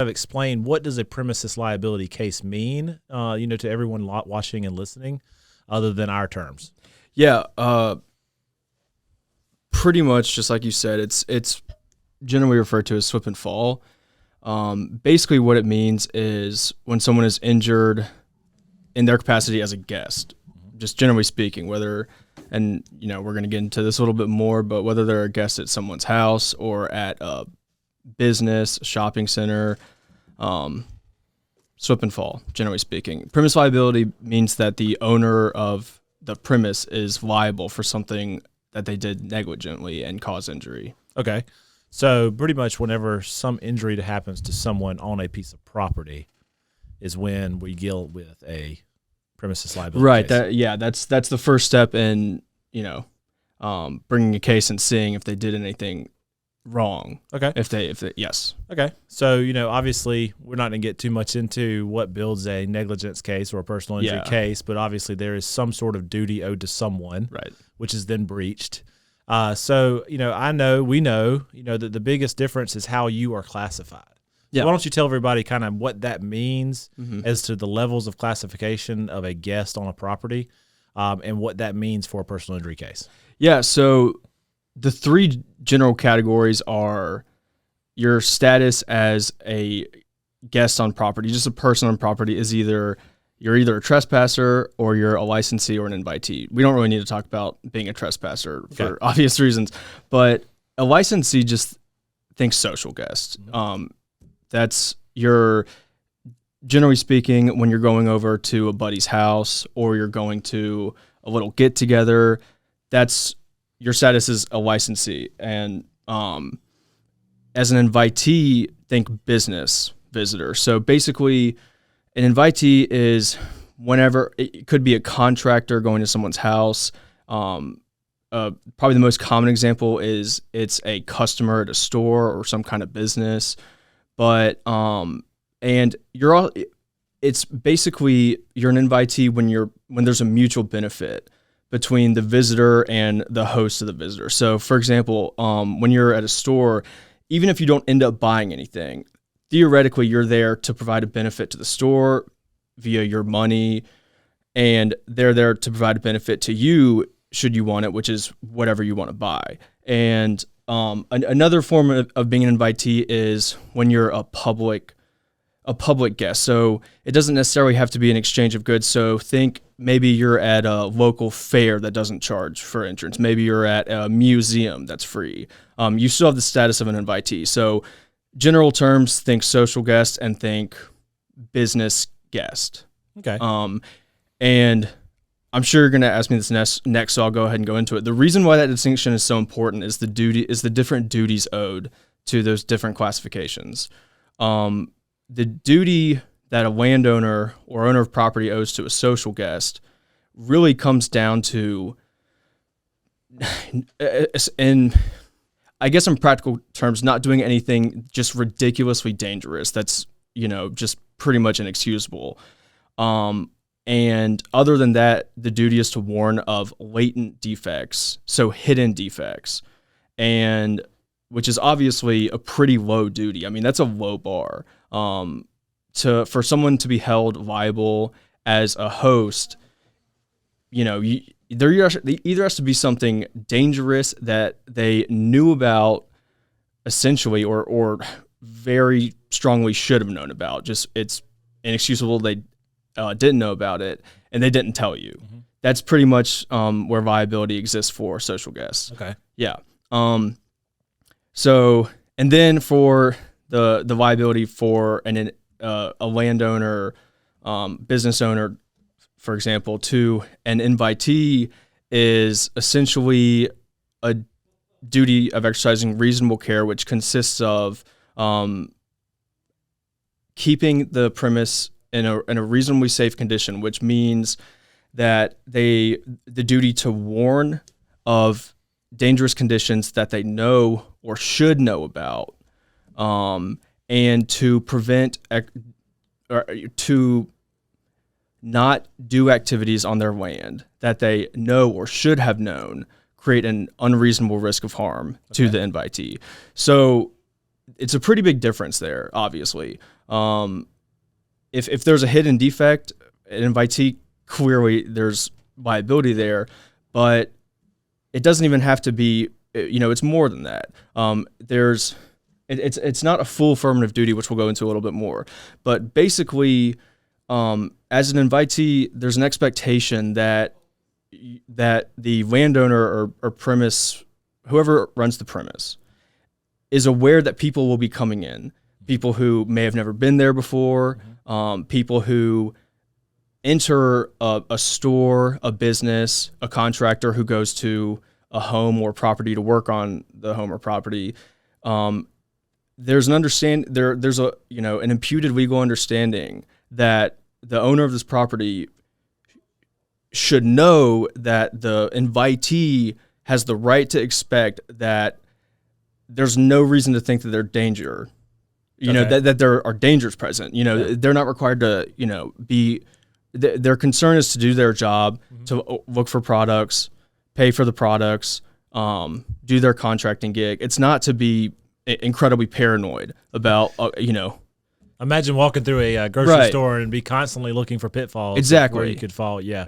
explain what does a premises liability case mean, to everyone watching and listening, other than our terms. Yeah, pretty much just like you said, it's generally referred to as slip and fall. Basically, what it means is when someone is injured in their capacity as a guest, just generally speaking, we're going to get into this a little bit more, but whether they're a guest at someone's house or at a business, shopping center, slip and fall, generally speaking. Premise liability means that the owner of the premise is liable for something that they did negligently and cause injury. Okay. So pretty much whenever some injury that happens to someone on a piece of property is when we deal with a premises liability Right. case. That's the first step in, bringing a case and seeing if they did anything wrong. Okay. If they yes. Okay. So, obviously we're not going to get too much into what builds a negligence case or a personal injury case, but obviously there is some sort of duty owed to someone, right, which is then breached. So, we know, that the biggest difference is how you are classified. Yeah. So why don't you tell everybody kind of what that means Mm-hmm. as to the levels of classification of a guest on a property, and what that means for a personal injury case? Yeah, so the three general categories are your status as a guest on property, just a person on property is you're either a trespasser or you're a licensee or an invitee. We don't really need to talk about being a trespasser for obvious reasons, but a licensee just thinks social guest. That's your, generally speaking, when you're going over to a buddy's house or you're going to a little get together, that's your status is a licensee. And as an invitee, think business visitor. So basically, an invitee is whenever it could be a contractor going to someone's house. Probably the most common example is it's a customer at a store or some kind of business. But and it's basically you're an invitee when there's a mutual benefit between the visitor and the host of the visitor. So, for example, when you're at a store, even if you don't end up buying anything, theoretically you're there to provide a benefit to the store via your money, and they're there to provide a benefit to you should you want it, which is whatever you want to buy. And another form of being an invitee is when you're a public guest. So it doesn't necessarily have to be an exchange of goods. So think maybe you're at a local fair that doesn't charge for entrance. Maybe you're at a museum that's free. You still have the status of an invitee. So general terms, think social guest and think business guest. Okay. And I'm sure you're going to ask me this next, so I'll go ahead and go into it. The reason why that distinction is so important is the different duties owed to those different classifications. The duty that a landowner or owner of property owes to a social guest really comes down to, in practical terms, not doing anything just ridiculously dangerous. That's, just pretty much inexcusable. And other than that, the duty is to warn of latent defects, so hidden defects, and which is obviously a pretty low duty. I mean, that's a low bar. For someone to be held liable as a host, there either has to be something dangerous that they knew about, essentially, or very strongly should have known about. Just it's inexcusable they didn't know about it and they didn't tell you. Mm-hmm. That's pretty much where liability exists for social guests. Okay. Yeah. So, and then for the liability for a landowner, business owner, for example, to an invitee is essentially a duty of exercising reasonable care, which consists of keeping the premise in a reasonably safe condition, which means that the duty to warn of dangerous conditions that they know or should know about, and to prevent or to not do activities on their land that they know or should have known create an unreasonable risk of harm to the invitee. So it's a pretty big difference there, obviously. If there's a hidden defect, an invitee, clearly there's liability there, but it doesn't even have to be, it's more than that. It's not a full affirmative duty, which we'll go into a little bit more, but basically, as an invitee, there's an expectation that the landowner or premise, whoever runs the premise, is aware that people will be coming in, people who may have never been there before, people who enter a store, a business, a contractor who goes to a home or property to work on the home or property. There's an there's an imputed legal understanding that the owner of this property should know that the invitee has the right to expect that there's no reason to think that they're danger, that there are dangers present. They're not required to, be, their concern is to do their job, to look for products, pay for the products, do their contracting gig. It's not to be incredibly paranoid about, Imagine walking through a grocery store and be constantly looking for pitfalls. Exactly. Where you could fall. Yeah.